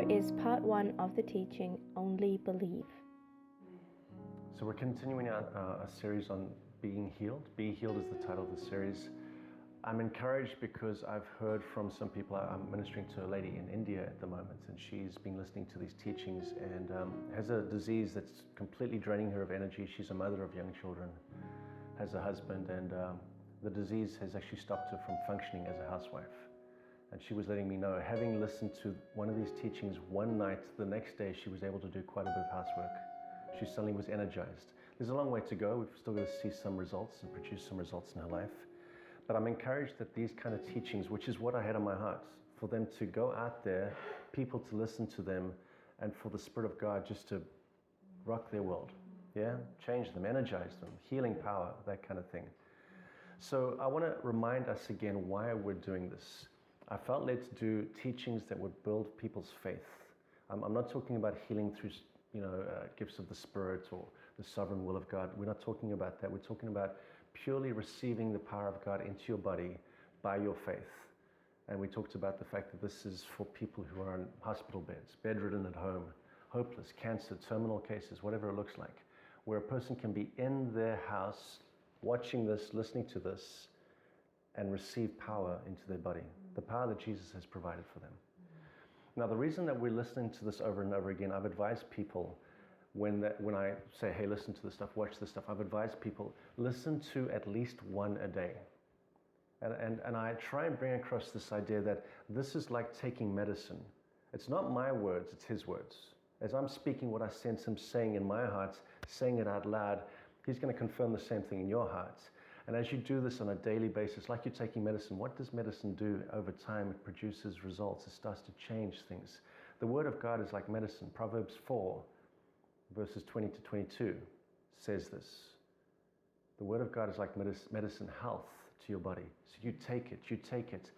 Here is part 1 of the teaching, Only Believe. So we're continuing a series on being healed. Be Healed is the title of the series. I'm encouraged because I've heard from some people. I'm ministering to a lady in India at the moment, and she's been listening to these teachings and has a disease that's completely draining her of energy. She's a mother of young children, has a husband, and the disease has actually stopped her from functioning as a housewife. And she was letting me know, having listened to one of these teachings one night, the next day she was able to do quite a bit of housework. She suddenly was energized. There's a long way to go. We've still got to see some results and produce some results in her life. But I'm encouraged that these kind of teachings, which is what I had on my heart, for them to go out there, people to listen to them, and for the Spirit of God just to rock their world, change them, energize them, healing power, that kind of thing. So I want to remind us again why we're doing this. I felt led to do teachings that would build people's faith. I'm not talking about healing through gifts of the Spirit or the sovereign will of God. We're not talking about that. We're talking about purely receiving the power of God into your body by your faith. And we talked about the fact that this is for people who are on hospital beds, bedridden at home, hopeless, cancer, terminal cases, whatever it looks like, where a person can be in their house watching this, listening to this, and receive power into their body, the power that Jesus has provided for them. Now, the reason that we're listening to this over and over again, I've advised people when I say, hey, listen to this stuff, watch this stuff, I've advised people, listen to at least one a day. And I try and bring across this idea that this is like taking medicine. It's not my words, it's His words. As I'm speaking what I sense Him saying in my heart, saying it out loud, He's going to confirm the same thing in your heart. And as you do this on a daily basis, like you're taking medicine, what does medicine do over time? It produces results. It starts to change things. The Word of God is like medicine. Proverbs 4, verses 20 to 22 says this. The Word of God is like medicine, health to your body. So you take it.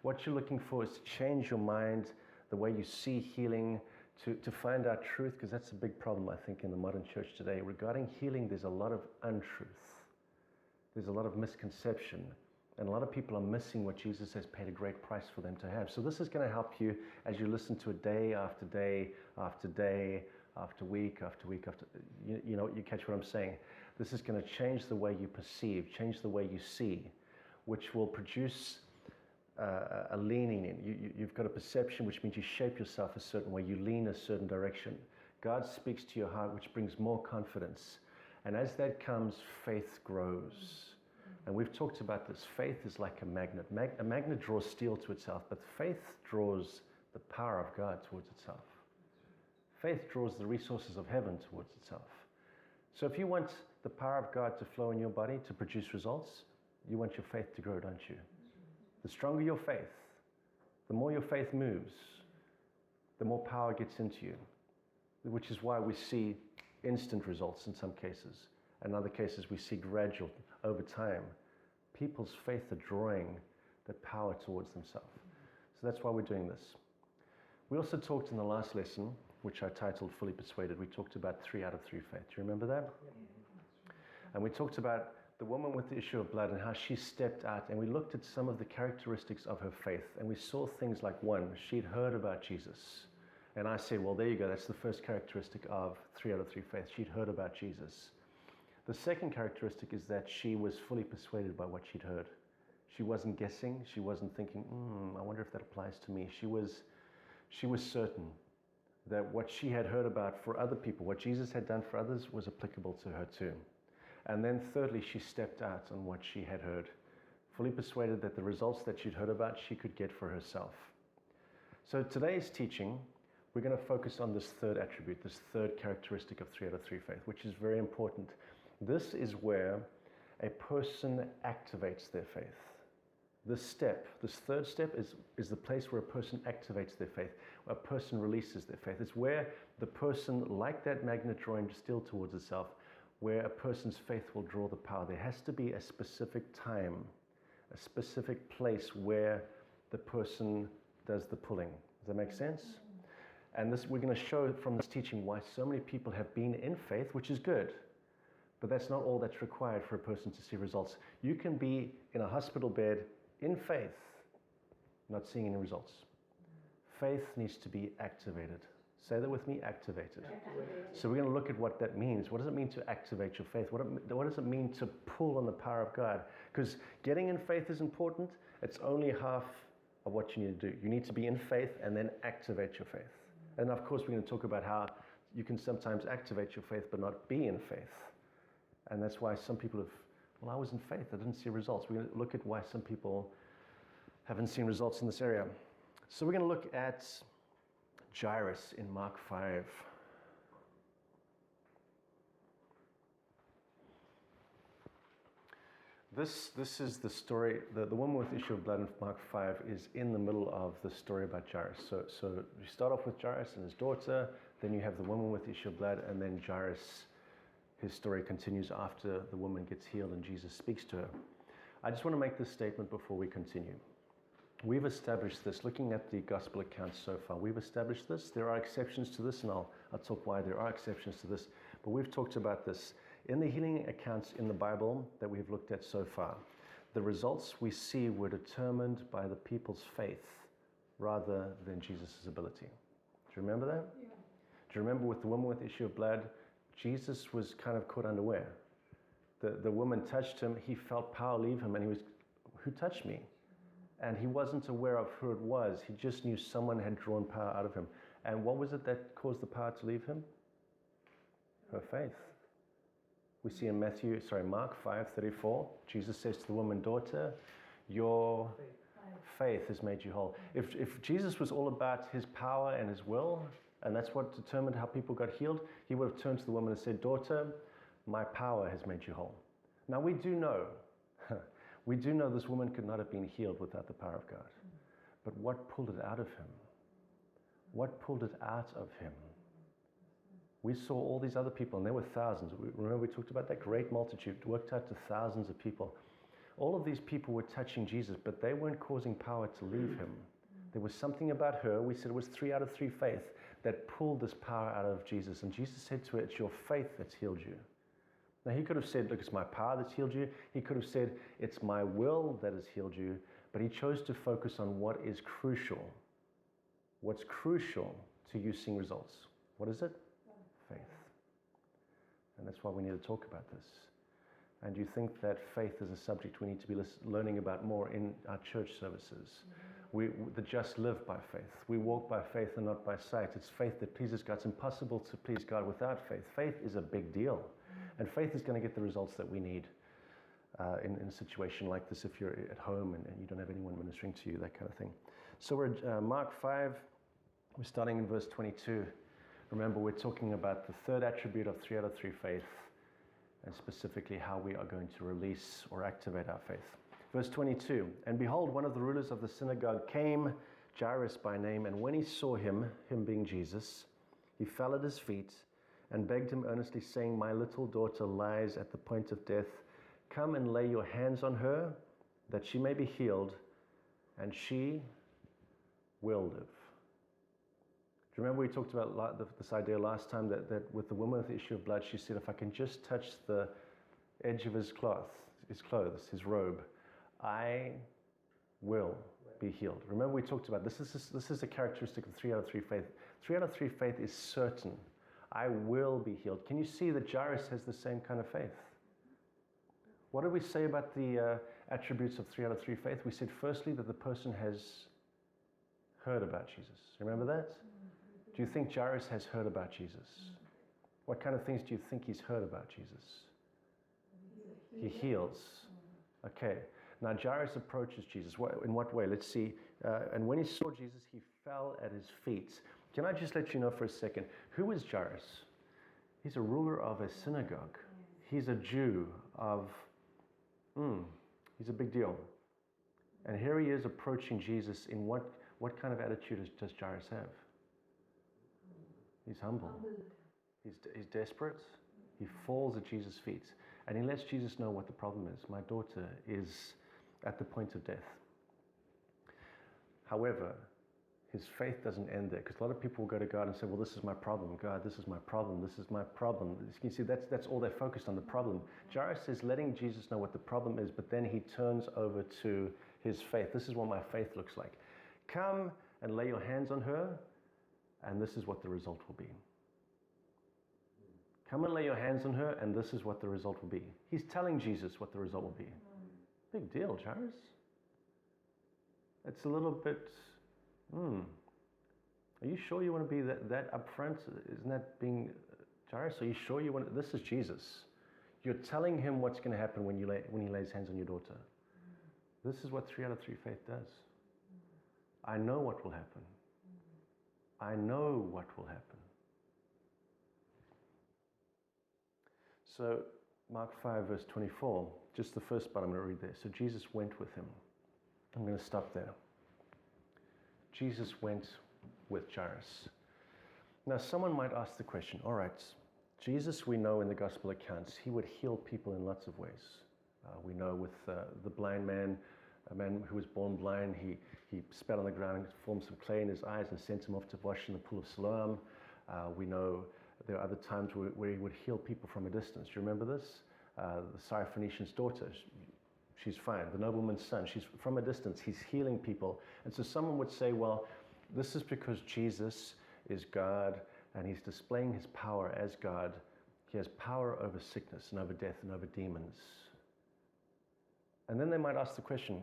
What you're looking for is to change your mind, the way you see healing, to find out truth, because that's a big problem, I think, in the modern church today. Regarding healing, there's a lot of untruth. There's a lot of misconception, and a lot of people are missing what Jesus has paid a great price for them to have. So this is going to help you as you listen to it day after day, after day, after week, after week, you catch what I'm saying. This is going to change the way you perceive, change the way you see, which will produce a leaning in. You've got a perception, which means you shape yourself a certain way, you lean a certain direction. God speaks to your heart, which brings more confidence. And as that comes, faith grows. And we've talked about this. Faith is like a magnet. A magnet draws steel to itself, but faith draws the power of God towards itself. Faith draws the resources of heaven towards itself. So if you want the power of God to flow in your body to produce results, you want your faith to grow, don't you? The stronger your faith, the more your faith moves, the more power gets into you, which is why we see instant results in some cases. In other cases, we see gradual over time. People's faith are drawing the power towards themselves. So that's why we're doing this. We also talked in the last lesson, which I titled Fully Persuaded, we talked about 3 out of 3 faith. Do you remember that? And we talked about the woman with the issue of blood and how she stepped out, and we looked at some of the characteristics of her faith, and we saw things like, 1, she'd heard about Jesus. And I said, well, there you go. That's the first characteristic of 3 out of 3 faith. She'd heard about Jesus. The second characteristic is that she was fully persuaded by what she'd heard. She wasn't guessing. She wasn't thinking, I wonder if that applies to me. She was certain that what she had heard about for other people, what Jesus had done for others, was applicable to her too. And then thirdly, she stepped out on what she had heard, fully persuaded that the results that she'd heard about, she could get for herself. So today's teaching, we're going to focus on this third attribute, this third characteristic of 3 out of 3 faith, which is very important. This is where a person activates their faith. This third step is the place where a person activates their faith, where a person releases their faith. It's where the person, like that magnet drawing steel towards itself, where a person's faith will draw the power. There has to be a specific time, a specific place where the person does the pulling. Does that make sense? And this, we're going to show from this teaching why so many people have been in faith, which is good. But that's not all that's required for a person to see results. You can be in a hospital bed in faith, not seeing any results. Faith needs to be activated. Say that with me, activated. So we're going to look at what that means. What does it mean to activate your faith? What does it mean to pull on the power of God? Because getting in faith is important. It's only half of what you need to do. You need to be in faith and then activate your faith. And of course, we're going to talk about how you can sometimes activate your faith but not be in faith. And that's why some people have, well, I was in faith, I didn't see results. We're going to look at why some people haven't seen results in this area. So we're going to look at Jairus in Mark 5. This is the story, the woman with the issue of blood in Mark 5 is in the middle of the story about Jairus. So you start off with Jairus and his daughter, then you have the woman with the issue of blood, and then Jairus, his story continues after the woman gets healed and Jesus speaks to her. I just want to make this statement before we continue. We've established this, looking at the gospel accounts so far, we've established this. There are exceptions to this, and I'll talk why there are exceptions to this, but we've talked about this. In the healing accounts in the Bible that we've looked at so far, the results we see were determined by the people's faith rather than Jesus' ability. Do you remember that? Yeah. Do you remember with the woman with the issue of blood, Jesus was kind of caught unaware. The woman touched him, he felt power leave him, and he was, who touched me? And he wasn't aware of who it was. He just knew someone had drawn power out of him. And what was it that caused the power to leave him? Her faith. We see in Mark 5:34, Jesus says to the woman, daughter, your faith has made you whole. If Jesus was all about his power and his will, and that's what determined how people got healed, he would have turned to the woman and said, daughter, my power has made you whole. Now we do know this woman could not have been healed without the power of God. But what pulled it out of him? What pulled it out of him? We saw all these other people, and there were thousands. Remember we talked about that great multitude, worked out to thousands of people. All of these people were touching Jesus, but they weren't causing power to leave him. There was something about her, we said it was 3 out of 3 faith, that pulled this power out of Jesus. And Jesus said to her, it's your faith that's healed you. Now he could have said, look, it's my power that's healed you. He could have said, it's my will that has healed you. But he chose to focus on what is crucial. What's crucial to you seeing results. What is it? Faith. And that's why we need to talk about this. And do you think that faith is a subject we need to be learning about more in our church services? The just live by faith. We walk by faith and not by sight. It's faith that pleases God. It's impossible to please God without faith. Faith is a big deal. And faith is going to get the results that we need in a situation like this if you're at home and you don't have anyone ministering to you, that kind of thing. So we're at Mark 5. We're starting in verse 22. Remember, we're talking about the third attribute of 3 out of 3 faith, and specifically how we are going to release or activate our faith. Verse 22, and behold, one of the rulers of the synagogue came, Jairus by name, and when he saw him being Jesus, he fell at his feet and begged him earnestly, saying, my little daughter lies at the point of death. Come and lay your hands on her, that she may be healed, and she will live. Do you remember we talked about this idea last time that with the woman with the issue of blood, she said, if I can just touch the edge of his clothes, his robe, I will be healed. Remember we talked about this is a characteristic of 3 out of 3 faith. 3 out of 3 faith is certain. I will be healed. Can you see that Jairus has the same kind of faith? What did we say about the attributes of 3 out of 3 faith? We said firstly that the person has heard about Jesus. Remember that? Do you think Jairus has heard about Jesus? What kind of things do you think he's heard about Jesus? He heals. Okay. Now Jairus approaches Jesus. In what way? Let's see. And when he saw Jesus, he fell at his feet. Can I just let you know for a second, who is Jairus? He's a ruler of a synagogue. He's a Jew of, he's a big deal. And here he is approaching Jesus in what kind of attitude does Jairus have? He's humble. He's desperate. He falls at Jesus' feet. And he lets Jesus know what the problem is. My daughter is at the point of death. However, his faith doesn't end there, because a lot of people will go to God and say, well, this is my problem. God, this is my problem. This is my problem. You can see that's all they're focused on, the problem. Jairus is letting Jesus know what the problem is, but then he turns over to his faith. This is what my faith looks like. Come, and lay your hands on her, and this is what the result will be. Come and lay your hands on her, and this is what the result will be. He's telling Jesus what the result will be. Big deal, Jairus. It's a little bit, are you sure you want to be that upfront? Isn't that being, Jairus, are you sure you want, this is Jesus. You're telling him what's going to happen when he lays hands on your daughter. This is what 3 out of 3 faith does. I know what will happen. I know what will happen. So, Mark 5, verse 24, just the first part I'm going to read there. So Jesus went with him. I'm going to stop there. Jesus went with Jairus. Now, someone might ask the question, all right, Jesus, we know in the gospel accounts, he would heal people in lots of ways. We know with the blind man, a man who was born blind, he spat on the ground and formed some clay in his eyes and sent him off to wash in the pool of Siloam. We know there are other times where he would heal people from a distance. Do you remember this? The Syrophoenician's daughter, she's fine. The nobleman's son, she's from a distance. He's healing people. And so someone would say, well, this is because Jesus is God and he's displaying his power as God. He has power over sickness and over death and over demons. And then they might ask the question,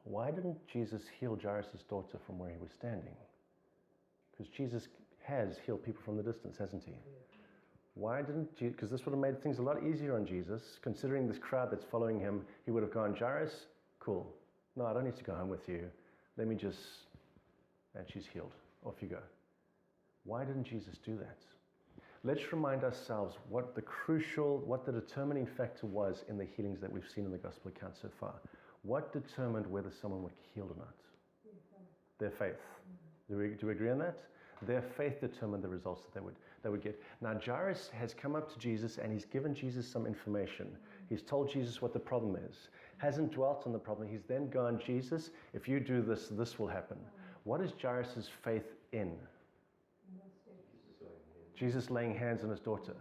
why didn't Jesus heal Jairus' daughter from where he was standing? Because Jesus has healed people from the distance, hasn't he? Why didn't Jesus, because this would have made things a lot easier on Jesus, considering this crowd that's following him, he would have gone, Jairus, cool. No, I don't need to go home with you. Let me just, and she's healed. Off you go. Why didn't Jesus do that? Let's remind ourselves what the determining factor was in the healings that we've seen in the gospel account so far. What determined whether someone would be healed or not? Their faith. Do we agree on that? Their faith determined the results that they would get. Now Jairus has come up to Jesus and he's given Jesus some information. He's told Jesus what the problem is. Hasn't dwelt on the problem. He's then gone, Jesus, if you do this, this will happen. What is Jairus' faith in? Jesus laying hands on his daughter.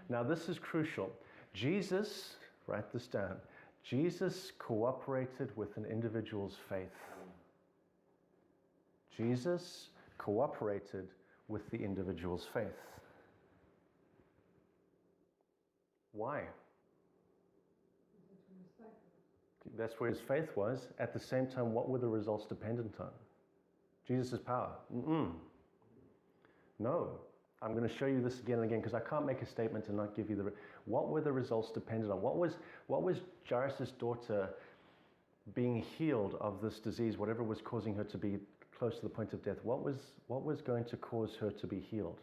Now this is crucial. Jesus, write this down, Jesus cooperated with an individual's faith. Jesus cooperated with the individual's faith. Why? That's where his faith was. At the same time, what were the results dependent on? Jesus' power. No. I'm going to show you this again and again because I can't make a statement and not give you the... What were the results dependent on? What was Jairus' daughter being healed of this disease, whatever was causing her to be close to the point of death? What was going to cause her to be healed?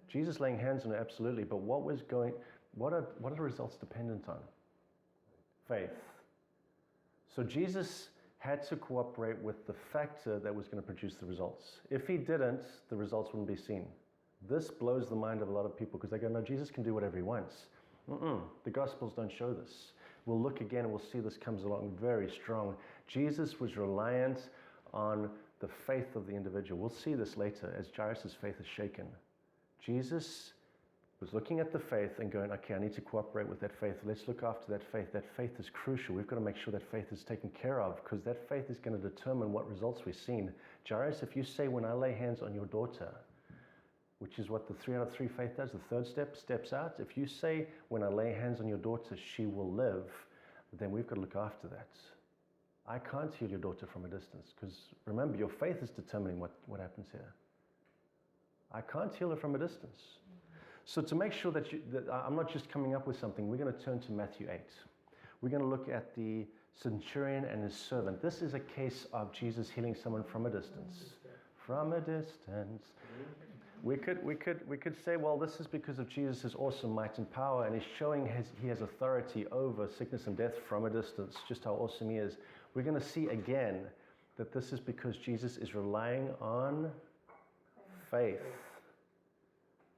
Jesus laying hands on her, absolutely. But what are the results dependent on? Faith. So Jesus had to cooperate with the factor that was going to produce the results. If he didn't, the results wouldn't be seen. This blows the mind of a lot of people because they go, no, Jesus can do whatever he wants. The Gospels don't show this. We'll look again and we'll see this comes along very strong. Jesus was reliant on the faith of the individual. We'll see this later as Jairus' faith is shaken. Jesus was looking at the faith and going, okay, I need to cooperate with that faith. Let's look after that faith. That faith is crucial. We've got to make sure that faith is taken care of because that faith is going to determine what results we've seen. Jairus, if you say, when I lay hands on your daughter, which is what the 3 out of 3 faith does, the third step steps out. If you say, when I lay hands on your daughter, she will live, then we've got to look after that. I can't heal your daughter from a distance because remember, your faith is determining what happens here. I can't heal her from a distance. So to make sure that I'm not just coming up with something, we're going to turn to Matthew 8. We're going to look at the centurion and his servant. This is a case of Jesus healing someone from a distance. From a distance. We could say, well, this is because of Jesus' awesome might and power, and he's showing he has authority over sickness and death from a distance, just how awesome he is. We're going to see again that this is because Jesus is relying on faith.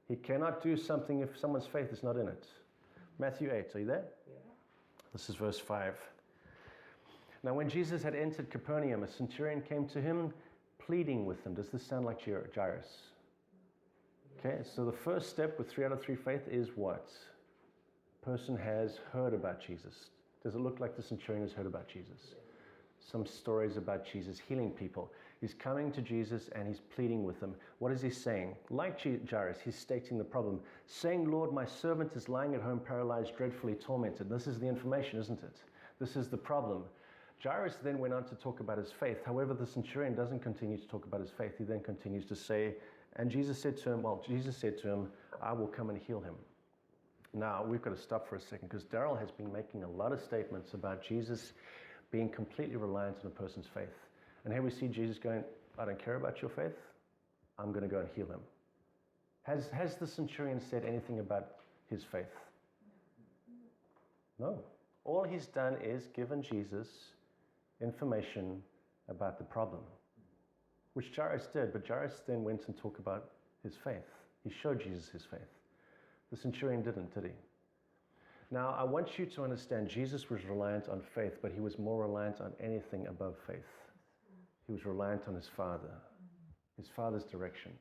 He cannot do something if someone's faith is not in it. Matthew 8, are you there? Yeah. This is verse 5. Now when Jesus had entered Capernaum, a centurion came to him, pleading with him. Does this sound like Jairus? Okay, so the first step with 3 out of 3 faith is what? The person has heard about Jesus. Does it look like the centurion has heard about Jesus? Some stories about Jesus healing people. He's coming to Jesus and he's pleading with him. What is he saying? Like Jairus, he's stating the problem, saying, Lord, my servant is lying at home paralyzed, dreadfully tormented. This is the information, isn't it? This is the problem. Jairus then went on to talk about his faith. However, the centurion doesn't continue to talk about his faith. He then continues to say, and Jesus said to him, I will come and heal him. Now, we've got to stop for a second because Daryl has been making a lot of statements about Jesus being completely reliant on a person's faith. And here we see Jesus going, I don't care about your faith. I'm going to go and heal him. Has the centurion said anything about his faith? No. All he's done is given Jesus information about the problem, which Jairus did, but Jairus then went and talked about his faith. He showed Jesus his faith. The centurion didn't, did he? Now, I want you to understand Jesus was reliant on faith, but he was more reliant on anything above faith. He was reliant on his Father's direction.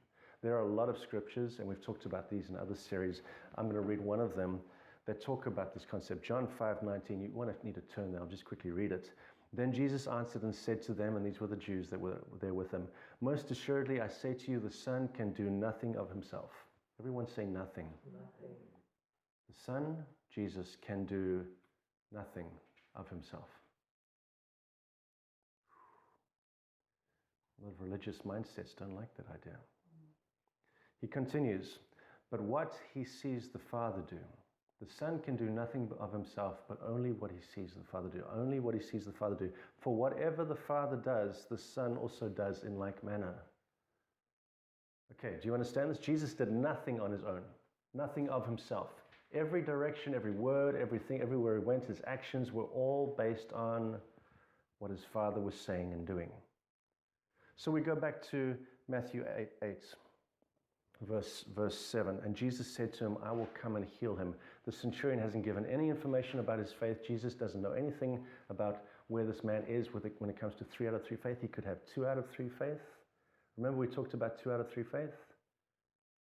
There are a lot of scriptures, and we've talked about these in other series. I'm going to read one of them that talk about this concept. John 5:19, you won't need to turn there, I'll just quickly read it. Then Jesus answered and said to them, and these were the Jews that were there with him, most assuredly I say to you, the Son can do nothing of himself. Everyone say nothing. Nothing. The Son, Jesus, can do nothing of himself. A lot of religious mindsets don't like that idea. He continues, but what he sees the Father do. The Son can do nothing of himself, but only what he sees the Father do. Only what he sees the Father do. For whatever the Father does, the Son also does in like manner. Okay, do you understand this? Jesus did nothing on his own. Nothing of himself. Every direction, every word, everything, everywhere he went, his actions were all based on what his Father was saying and doing. So we go back to Matthew 8, verse 7. And Jesus said to him, I will come and heal him. The centurion hasn't given any information about his faith. Jesus doesn't know anything about where this man is when it comes to 3 out of 3 faith. He could have 2 out of 3 faith. Remember we talked about 2 out of 3 faith?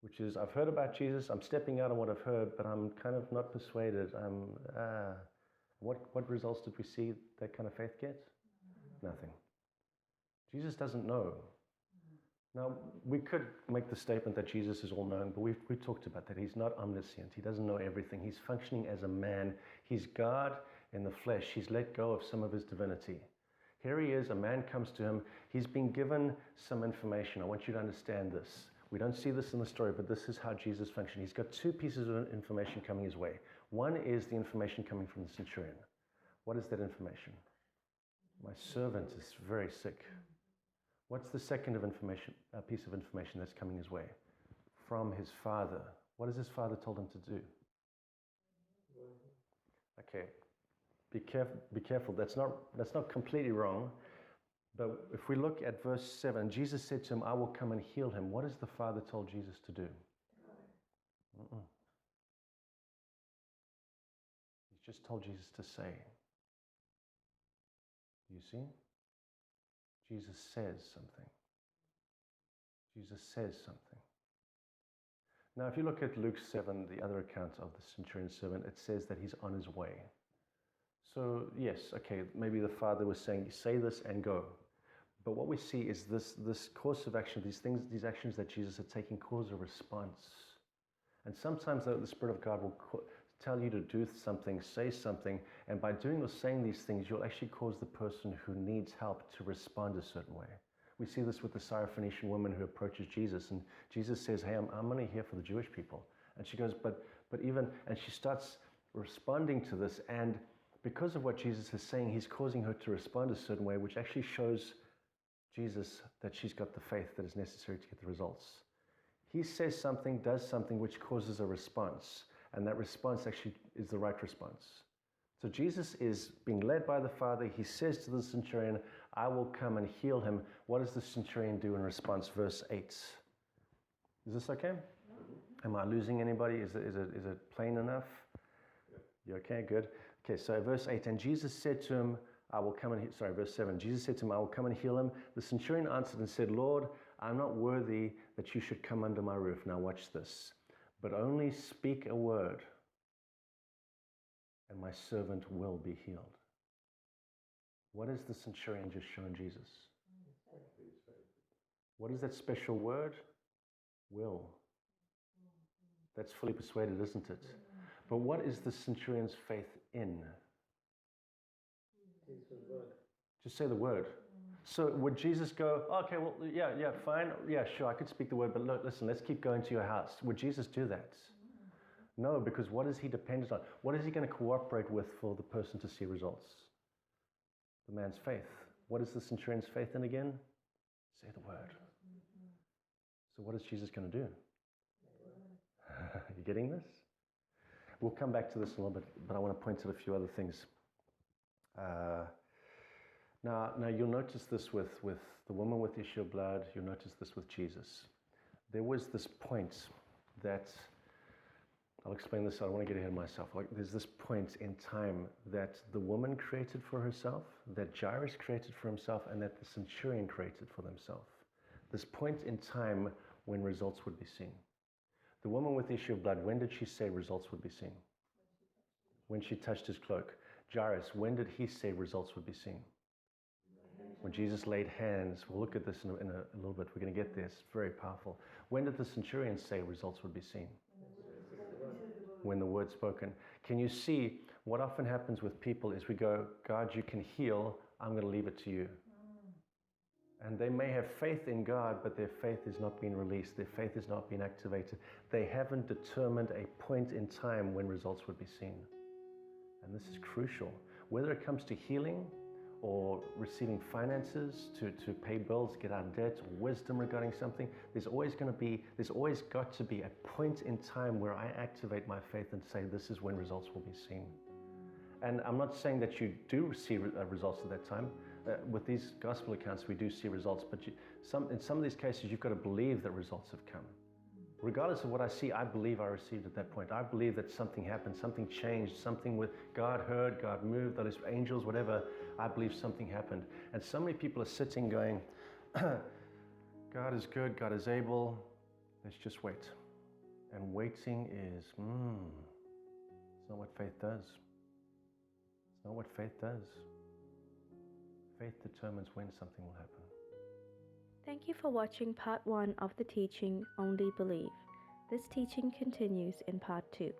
Which is, I've heard about Jesus, I'm stepping out on what I've heard, but I'm kind of not persuaded. What results did we see that kind of faith get? Nothing. Jesus doesn't know. Now, we could make the statement that Jesus is all-knowing, but we talked about that. He's not omniscient. He doesn't know everything. He's functioning as a man. He's God in the flesh. He's let go of some of his divinity. Here he is, a man comes to him. He's been given some information. I want you to understand this. We don't see this in the story, but this is how Jesus functioned. He's got 2 pieces of information coming his way. One is the information coming from the centurion. What is that information? My servant is very sick. What's the second piece of information that's coming his way? From his Father. What has his Father told him to do? Okay, be careful. That's not completely wrong. But if we look at verse 7, Jesus said to him, I will come and heal him. What has the Father told Jesus to do? He's just told Jesus to say. Do you see? Jesus says something. Jesus says something. Now, if you look at Luke 7, the other account of the centurion's servant, it says that he's on his way. So, yes, okay, maybe the Father was saying, say this and go. But what we see is this course of action, these actions that Jesus are taking cause a response. And sometimes the Spirit of God will tell you to do something, say something, and by doing or saying these things, you'll actually cause the person who needs help to respond a certain way. We see this with the Syrophoenician woman who approaches Jesus, and Jesus says, hey, I'm only here for the Jewish people. And she goes, but even, and she starts responding to this, and because of what Jesus is saying, he's causing her to respond a certain way, which actually shows Jesus that she's got the faith that is necessary to get the results. He says something, does something which causes a response, and that response actually is the right response. So Jesus is being led by the Father. He says to the centurion, I will come and heal him. What does the centurion do in response? Verse 8. Is this okay? Am I losing anybody? Is it plain enough? You okay? Good. Okay, so verse 8, and Jesus said to him, verse 7, Jesus said to him, I will come and heal him. The centurion answered and said, Lord, I'm not worthy that you should come under my roof. Now watch this. But only speak a word, and my servant will be healed. What has the centurion just shown Jesus? What is that special word? Will. That's fully persuaded, isn't it? But what is the centurion's faith in? Just say the word. So would Jesus go, okay, well, yeah, fine. Yeah, sure, I could speak the word, but look, listen, let's keep going to your house. Would Jesus do that? No, because what is he dependent on? What is he going to cooperate with for the person to see results? The man's faith. What is the centurion's faith in again? Say the word. So what is Jesus going to do? You getting this? We'll come back to this a little bit, but I want to point out a few other things. Now you'll notice this with the woman with the issue of blood. You'll notice this with Jesus. There was this point that, I'll explain this, I don't want to get ahead of myself. There's this point in time that the woman created for herself, that Jairus created for himself, and that the centurion created for themselves. This point in time when results would be seen. The woman with the issue of blood, when did she say results would be seen? When she touched his cloak. Jairus, when did he say results would be seen? When Jesus laid hands. We'll look at this in a little bit. We're going to get this. It's very powerful. When did the centurion say results would be seen? When the word spoken. Can you see what often happens with people is we go, God, you can heal. I'm going to leave it to you. And they may have faith in God, but their faith is not being released. Their faith is not being activated. They haven't determined a point in time when results would be seen. And this is crucial. Whether it comes to healing or receiving finances to pay bills, get out of debt, wisdom regarding something, there's always got to be a point in time where I activate my faith and say, this is when results will be seen. And I'm not saying that you do see results at that time. With these gospel accounts, we do see results, but in some of these cases, you've got to believe that results have come. Regardless of what I see, I believe I received at that point. I believe that something happened, something changed, something with God heard, God moved, those angels, whatever. I believe something happened. And so many people are sitting going, God is good, God is able, let's just wait. And waiting is, it's not what faith does. It's not what faith does. Faith determines when something will happen. Thank you for watching part 1 of the teaching Only Believe. This teaching continues in part 2.